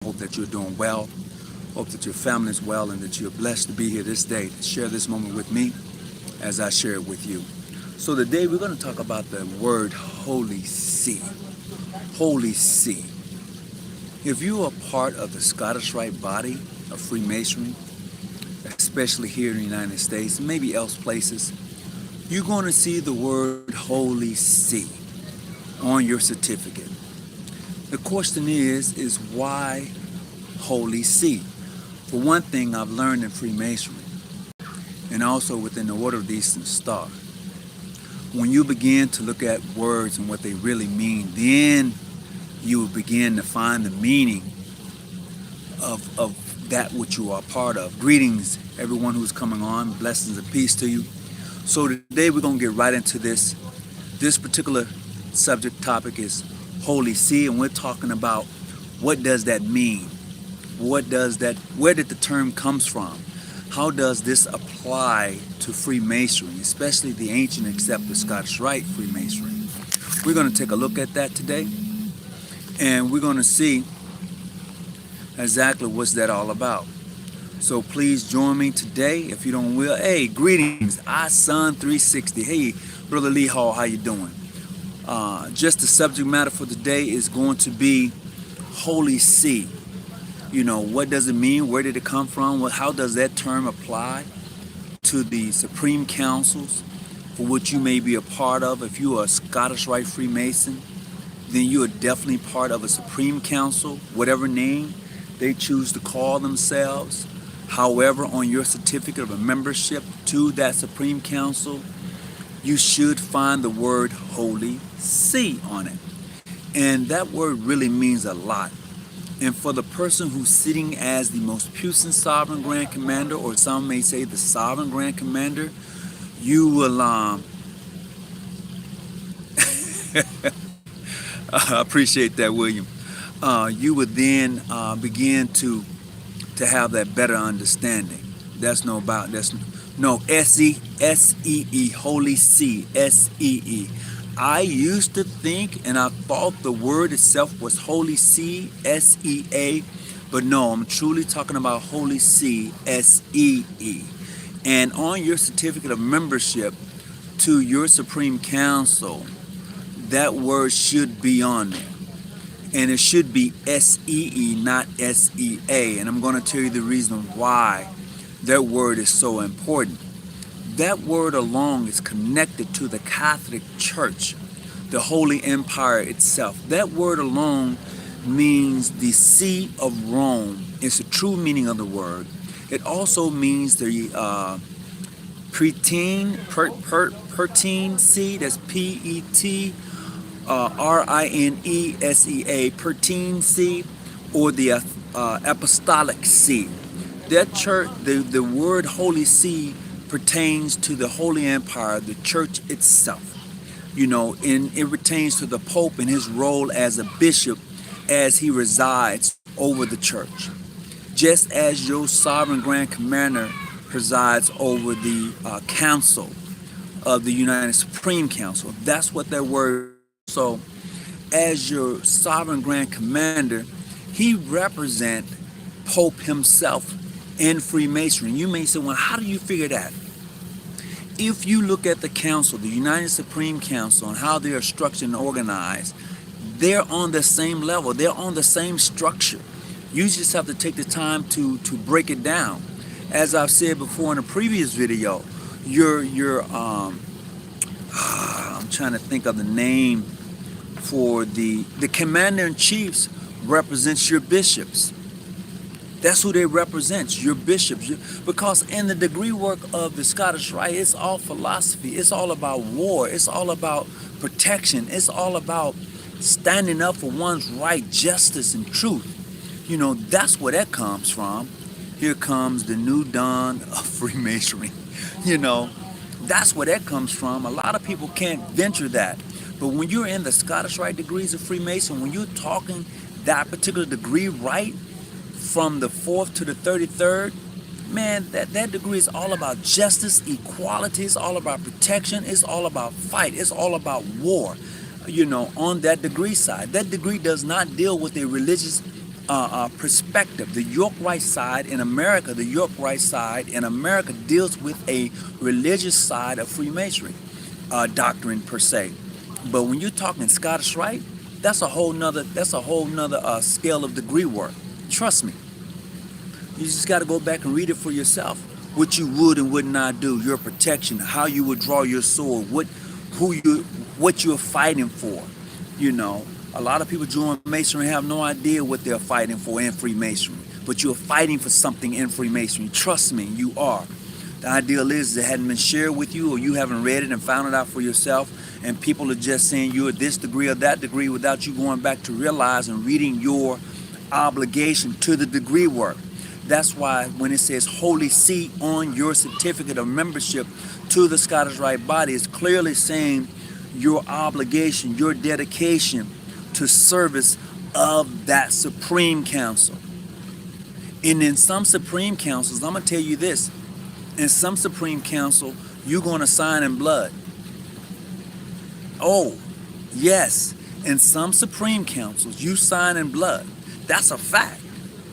Hope that you're doing well. Hope that your family is well and that you're blessed to be here this day to share this moment with me as I share it with you. So today we're going to talk about the word Holy See. Holy See. If you are part of the Scottish Rite body of Freemasonry, especially here in the United States, maybe else places, you're going to see the word Holy See on your certificate. The question is why Holy See? For one thing, I've learned in Freemasonry and also within the Order of the Eastern Star, when you begin to look at words and what they really mean, then you will begin to find the meaning of that which you are part of. Greetings, everyone who's coming on. Blessings and peace to you. So today we're going to get right into this. This particular subject topic is Holy See, and we're talking about what does that mean? Where did the term comes from? How does this apply to Freemasonry, especially the ancient except the Scottish Rite Freemasonry? We're going to take a look at that today, and we're going to see exactly what's that all about. So please join me today, if you don't will. Hey, greetings, iSun360. Hey, Brother Lee Hall, how you doing? Just the subject matter for today is going to be Holy See. You know, what does it mean? Where did it come from? How does that term apply to the Supreme Councils for which you may be a part of? If you are a Scottish Rite Freemason, then you are definitely part of a Supreme Council, whatever name they choose to call themselves. However, on your certificate of a membership to that Supreme Council, you should find the word Holy See on it. And that word really means a lot. And for the person who's sitting as the most puissant Sovereign Grand Commander, or some may say the Sovereign Grand Commander, you will I appreciate that, William. You would then begin to have that better understanding. S-E-E, Holy See, S-E-E. I used to think and I thought the word itself was Holy See, S-E-A, but no, I'm truly talking about Holy See, S-E-E. And on your certificate of membership to your Supreme Council, that word should be on there. And it should be S-E-E, not S-E-A. And I'm going to tell you the reason why that word is so important. That word alone is connected to the Catholic Church, the Holy Empire itself. That word alone means the See of Rome. It's the true meaning of the word. It also means the Pertine See, that's P-E-T-R-I-N-E-S-E-A, Pertine See, or the Apostolic See. That church, the word Holy See pertains to the Holy Empire, the church itself. You know, and it pertains to the Pope and his role as a bishop as he resides over the church. Just as your Sovereign Grand Commander presides over the Council of the United Supreme Council. That's what that word is. So, as your Sovereign Grand Commander, he represents Pope himself in Freemasonry. You may say, well, how do you figure that? If you look at the council, the United Supreme Council, and how they are structured and organized, they're on the same level. They're on the same structure. You just have to take the time to break it down. As I've said before in a previous video, I'm trying to think of the name for the commander-in-chiefs represents your bishops. That's who they represent, your bishops. Because in the degree work of the Scottish Rite, it's all philosophy. It's all about war. It's all about protection. It's all about standing up for one's right, justice, and truth. You know, that's where that comes from. Here comes the new dawn of Freemasonry. You know, that's where that comes from. A lot of people can't venture that. But when you're in the Scottish Rite degrees of Freemason, when you're talking that particular degree right, from the 4th to the 33rd, man, that degree is all about justice, equality. It's all about protection. It's all about fight. It's all about war. You know, on that degree side. That degree does not deal with a religious perspective. The York Rite side in America, deals with a religious side of Freemasonry doctrine per se. But when you're talking Scottish Rite, that's a whole nother scale of degree work. Trust me. You just got to go back and read it for yourself. What you would and would not do, your protection, how you would draw your sword, what you're fighting for. You know, a lot of people join Masonry have no idea what they're fighting for in Freemasonry. But you're fighting for something in Freemasonry. Trust me, you are. The ideal is it hadn't been shared with you, or you haven't read it and found it out for yourself, and people are just saying you're this degree or that degree without you going back to realize and reading your obligation to the degree work. That's why when it says Holy See on your certificate of membership to the Scottish Rite body, it's clearly saying your obligation, your dedication to service of that Supreme Council. And in some Supreme Councils, I'm going to tell you this, in some Supreme Council, you're going to sign in blood. Oh, yes, in some Supreme Councils, you sign in blood. That's a fact.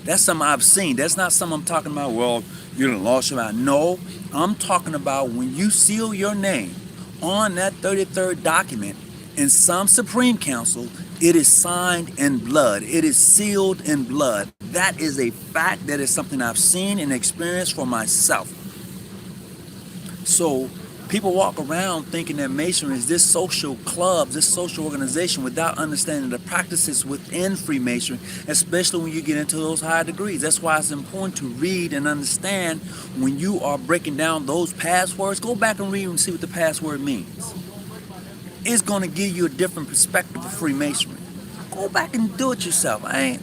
That's something I've seen. That's not something I'm talking about, well, you done lost your mind. No, I'm talking about when you seal your name on that 33rd document in some Supreme Council, it is signed in blood. It is sealed in blood. That is a fact. That is something I've seen and experienced for myself. So people walk around thinking that Masonry is this social club, this social organization, without understanding the practices within Freemasonry, especially when you get into those higher degrees. That's why it's important to read and understand when you are breaking down those passwords. Go back and read and see what the password means. It's going to give you a different perspective of Freemasonry. Go back and do it yourself. A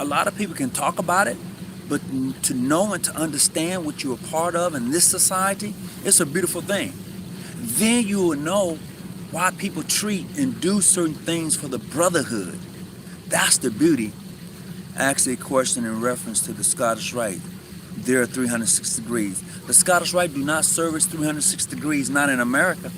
lot of people can talk about it, but to know and to understand what you're a part of in this society, it's a beautiful thing. Then you will know why people treat and do certain things for the brotherhood. That's the beauty. Actually, a question in reference to the Scottish Rite. There are 306 degrees. The Scottish Rite do not service 306 degrees, not in America.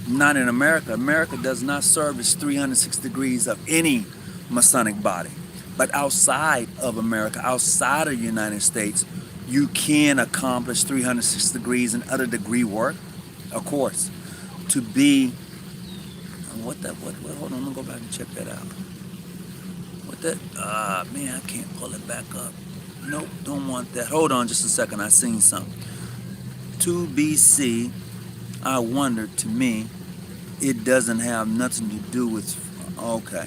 Not in America. America does not service 306 degrees of any Masonic body. But outside of America, outside of the United States, you can accomplish 306 degrees and other degree work, of course. To be, hold on, I'm gonna go back and check that out. Man, I can't pull it back up. Nope, don't want that. Hold on just a second, I seen something. To BC, I wonder, to me, it doesn't have nothing to do with, okay.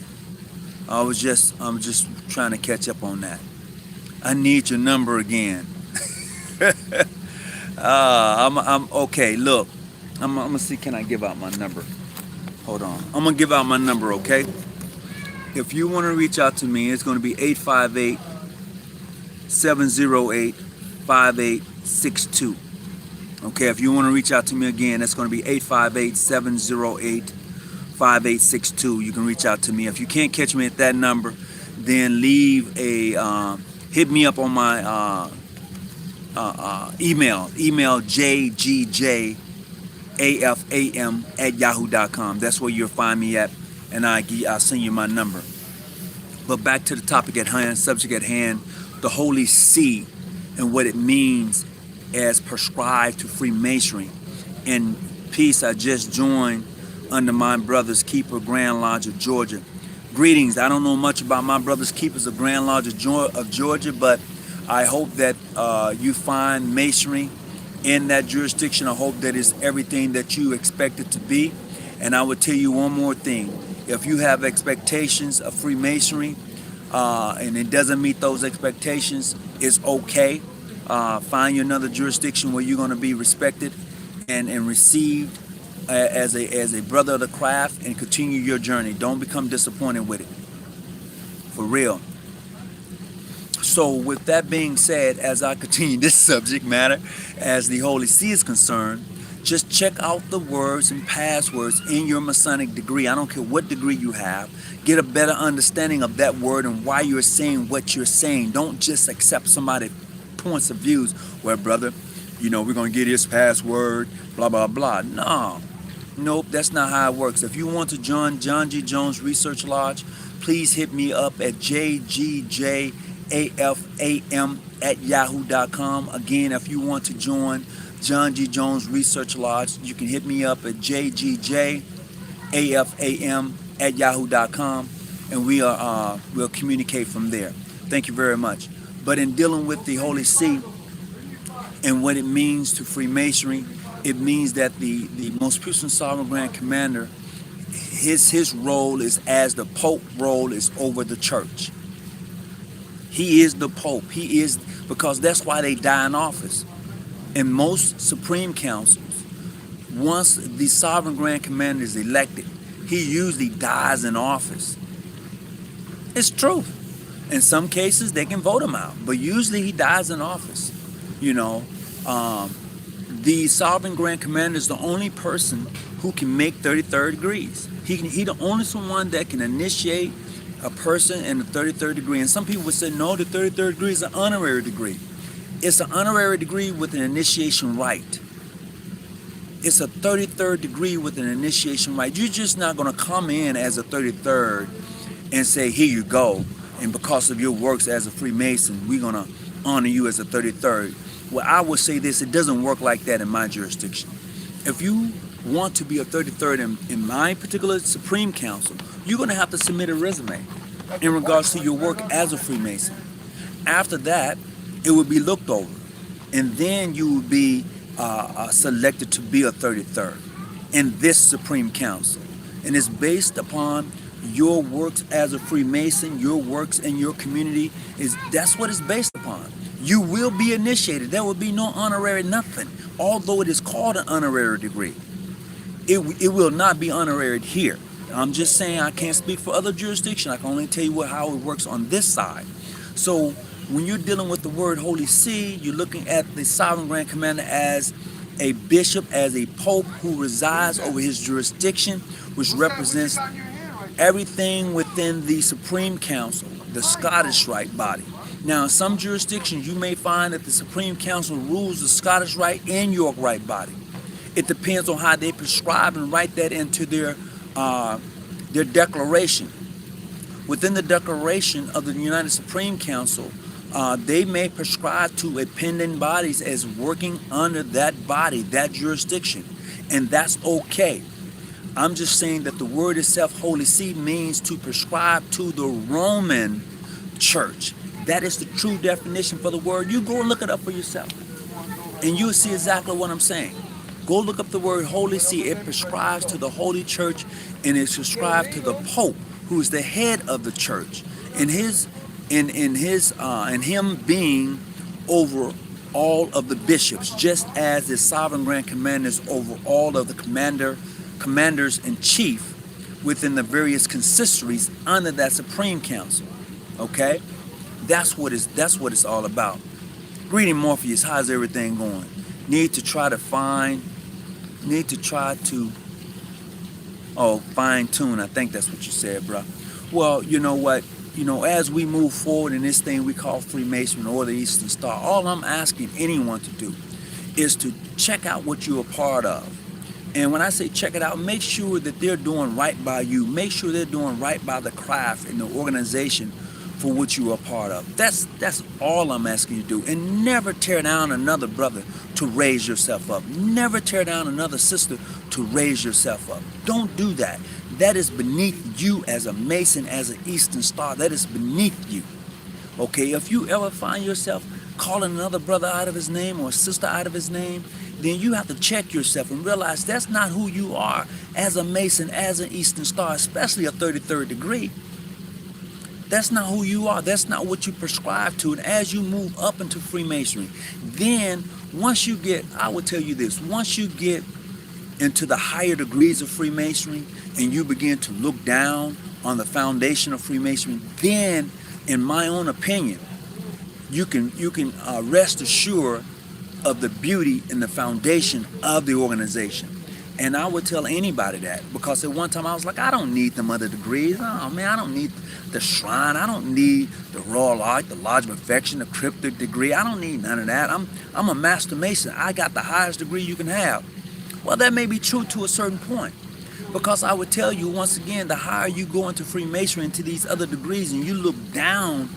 I'm just trying to catch up on that. I need your number again. I'm okay. Look, I'm gonna see. Can I give out my number? Hold on. I'm gonna give out my number. Okay. If you want to reach out to me, it's gonna be 858-708-5862. Okay. If you want to reach out to me again, it's gonna be 858-708-5862. You can reach out to me. If you can't catch me at that number, then leave a hit me up on my email jgjafam@yahoo.com. That's where you'll find me at, and I'll send you my number. But back to the topic at hand, subject at hand, the Holy See and what it means as prescribed to Freemasonry. In peace, I just joined under my Brother's Keeper, Grand Lodge of Georgia. Greetings. I don't know much about my Brother's Keepers of Grand Lodge of Georgia, but I hope that you find Masonry in that jurisdiction. I hope that it's everything that you expect it to be. And I would tell you one more thing. If you have expectations of Freemasonry and it doesn't meet those expectations, it's okay. Find you another jurisdiction where you're going to be respected and received as a brother of the craft, and continue your journey. Don't become disappointed with it. For real. So with that being said, as I continue this subject matter, as the Holy See is concerned, just check out the words and passwords in your Masonic degree. I don't care what degree you have. Get a better understanding of that word and why you're saying what you're saying. Don't just accept somebody's points of views. Well, brother, we're going to get his password, blah, blah, blah. No. Nope, that's not how it works. If you want to join John G. Jones Research Lodge, please hit me up at jgjafam@yahoo.com. Again, if you want to join John G. Jones Research Lodge, you can hit me up at jgjafam@yahoo.com, and we'll communicate from there. Thank you very much. But in dealing with the Holy See and what it means to Freemasonry, it means that the most puissant sovereign grand commander, his role is as the Pope role is over the church. He is the Pope. He is, because that's why they die in office. In most Supreme Councils, once the sovereign grand commander is elected, he usually dies in office. It's true. In some cases, they can vote him out, but usually he dies in office. You know, the sovereign grand commander is the only person who can make 33rd degrees. He the only one that can initiate a person in the 33rd degree. And some people would say, no, the 33rd degree is an honorary degree. It's an honorary degree with an initiation rite. It's a 33rd degree with an initiation rite. You're just not going to come in as a 33rd and say, here you go, and because of your works as a Freemason, we're going to honor you as a 33rd. Well, I would say this, it doesn't work like that in my jurisdiction. If you want to be a 33rd in my particular Supreme Council, you're going to have to submit a resume in regards to your work as a Freemason. After that, it would be looked over, and then you would be selected to be a 33rd in this Supreme Council. And it's based upon your works as a Freemason, your works in your community. That's what it's based upon. You will be initiated. There will be no honorary nothing, although it is called an honorary degree. It will not be honorary here. I'm just saying, I can't speak for other jurisdictions. I can only tell you how it works on this side. So when you're dealing with the word Holy See, you're looking at the Sovereign Grand Commander as a bishop, as a pope who resides over his jurisdiction, which represents everything within the Supreme Council, the Scottish Rite body. Now, in some jurisdictions, you may find that the Supreme Council rules the Scottish Rite and York Rite body. It depends on how they prescribe and write that into their declaration. Within the declaration of the United Supreme Council, they may prescribe to appending bodies as working under that body, that jurisdiction, and that's okay. I'm just saying that the word itself, Holy See, means to prescribe to the Roman Church. That is the true definition for the word. You go and look it up for yourself, and you'll see exactly what I'm saying. Go look up the word Holy See. It prescribes to the Holy Church, and it's prescribed to the Pope, who is the head of the church, and him being over all of the bishops, just as the Sovereign Grand Commander is over all of the commanders in chief within the various consistories under that Supreme Council. Okay, that's what it's all about. Greeting, Morpheus. How's everything going? Need to fine tune. I think that's what you said, bro. Well, you know what? As we move forward in this thing we call Freemasonry or the Eastern Star, all I'm asking anyone to do is to check out what you're a part of. And when I say check it out, make sure that they're doing right by you. Make sure they're doing right by the craft and the organization for which you are a part of. That's all I'm asking you to do. And never tear down another brother to raise yourself up. Never tear down another sister to raise yourself up. Don't do that. That is beneath you as a Mason, as an Eastern Star. That is beneath you. Okay, if you ever find yourself calling another brother out of his name or a sister out of his name, then you have to check yourself and realize that's not who you are as a Mason, as an Eastern Star, especially a 33rd degree. That's not who you are. That's not what you prescribe to. And as you move up into Freemasonry, then once you get, I would tell you this, once you get into the higher degrees of Freemasonry and you begin to look down on the foundation of Freemasonry, then, in my own opinion, you can rest assured of the beauty and the foundation of the organization. And I would tell anybody that, because at one time I was like, I don't need them other degrees. Oh man, I don't need the shrine. I don't need the Royal Arch, the Lodge of Affection, the cryptic degree. I don't need none of that. I'm a Master Mason. I got the highest degree you can have. Well, that may be true to a certain point. Because I would tell you once again, the higher you go into Freemasonry, into these other degrees, and you look down,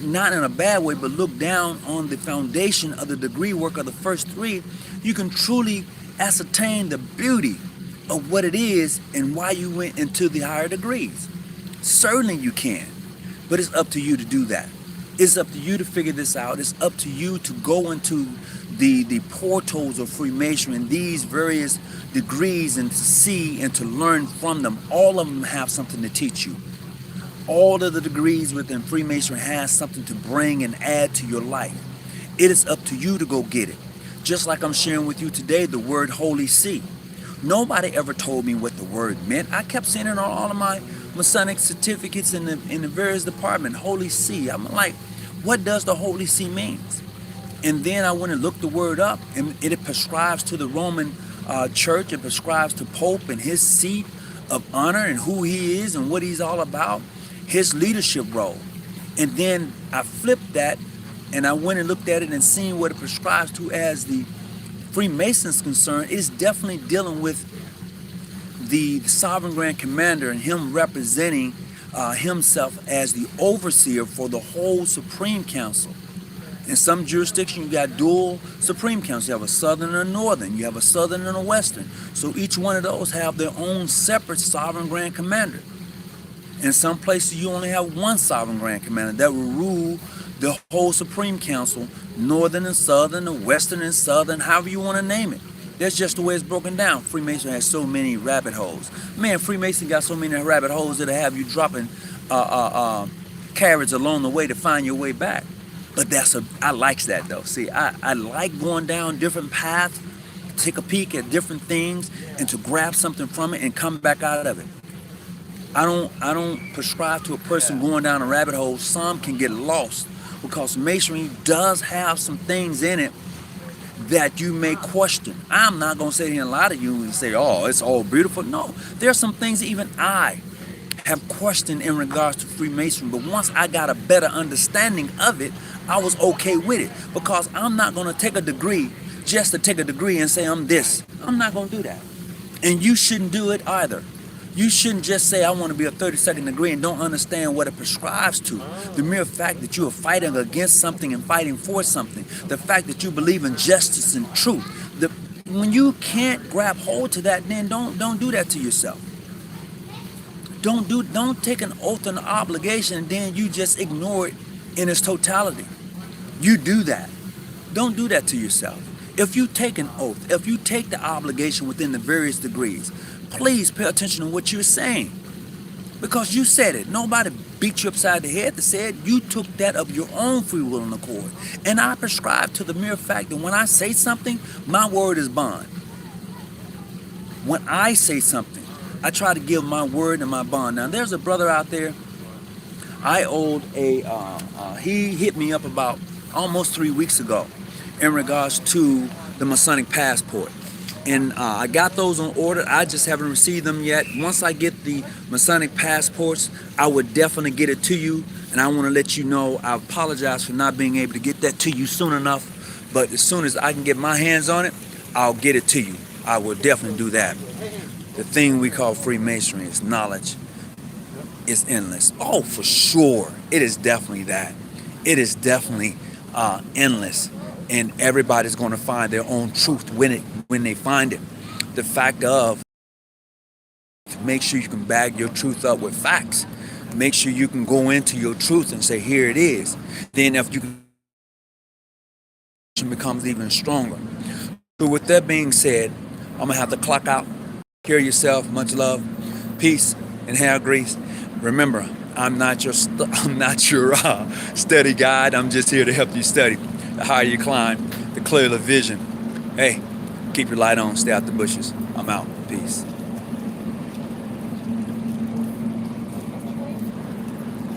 not in a bad way, but look down on the foundation of the degree work of the first three, you can truly ascertain the beauty of what it is and why you went into the higher degrees. Certainly you can, but it's up to you to do that. It's up to you to figure this out. It's up to you to go into the portals of Freemasonry and these various degrees and to see and to learn from them. All of them have something to teach you. All of the degrees within Freemasonry has something to bring and add to your life. It is up to you to go get it. Just like I'm sharing with you today, the word Holy See. Nobody ever told me what the word meant. I kept seeing it on all of my Masonic certificates in the various departments. Holy See. I'm like, what does the Holy See mean? And then I went and looked the word up, and it prescribes to the Roman church. It prescribes to Pope and his seat of honor and who he is and what he's all about, his leadership role. And then I flipped that, and I went and looked at it and seen what it prescribes to as the Freemasons concerned. It is definitely dealing with the sovereign grand commander and him representing himself as the overseer for the whole Supreme Council. In some jurisdictions, you got dual Supreme Council. You have a Southern and a Northern. You have a Southern and a Western. So each one of those have their own separate sovereign grand commander. In some places, you only have one sovereign grand commander that will rule the whole Supreme Council, Northern and Southern, or Western and Southern, however you want to name it. That's just the way it's broken down. Freemason has so many rabbit holes. Man, Freemason got so many rabbit holes that'll have you dropping carrots along the way to find your way back. But I likes that though. See, I like going down different paths, take a peek at different things, and to grab something from it and come back out of it. I don't prescribe to a person going down a rabbit hole. Some can get lost because Masonry does have some things in it that you may question. I'm not going to sit here and lie to you and say, oh, it's all beautiful. No, there are some things that even I have questioned in regards to Freemasonry, but once I got a better understanding of it, I was okay with it, because I'm not going to take a degree just to take a degree and say I'm this. I'm not going to do that. And you shouldn't do it either. You shouldn't just say I want to be a 32nd degree and don't understand what it prescribes to. The mere fact that you are fighting against something and fighting for something, the fact that you believe in justice and truth, when you can't grab hold to that, then don't do that to yourself. Don't take an oath and obligation and then you just ignore it in its totality. You do that. Don't do that to yourself. If you take an oath, if you take the obligation within the various degrees, please pay attention to what you're saying. Because you said it. Nobody beat you upside the head to say it. You took that of your own free will and accord. And I prescribe to the mere fact that when I say something, my word is bond. When I say something, I try to give my word and my bond. Now, there's a brother out there. I owed he hit me up about almost 3 weeks ago in regards to the Masonic passport. And I got those on order. I just haven't received them yet. Once I get the Masonic passports, I would definitely get it to you. And I want to let you know, I apologize for not being able to get that to you soon enough. But as soon as I can get my hands on it, I'll get it to you. I will definitely do that. The thing we call Freemasonry is knowledge. It's endless. Oh, for sure. It is definitely that. It is definitely endless. And everybody's going to find their own truth when they find it. The fact of, make sure you can bag your truth up with facts. Make sure you can go into your truth and say, here it is. Then if you can, it becomes even stronger. So with that being said, I'm going to have to clock out. Care yourself. Much love. Peace and hair grease. Remember, I'm not your study guide. I'm just here to help you study. The higher you climb, the clearer the vision. Hey, keep your light on. Stay out the bushes. I'm out. Peace.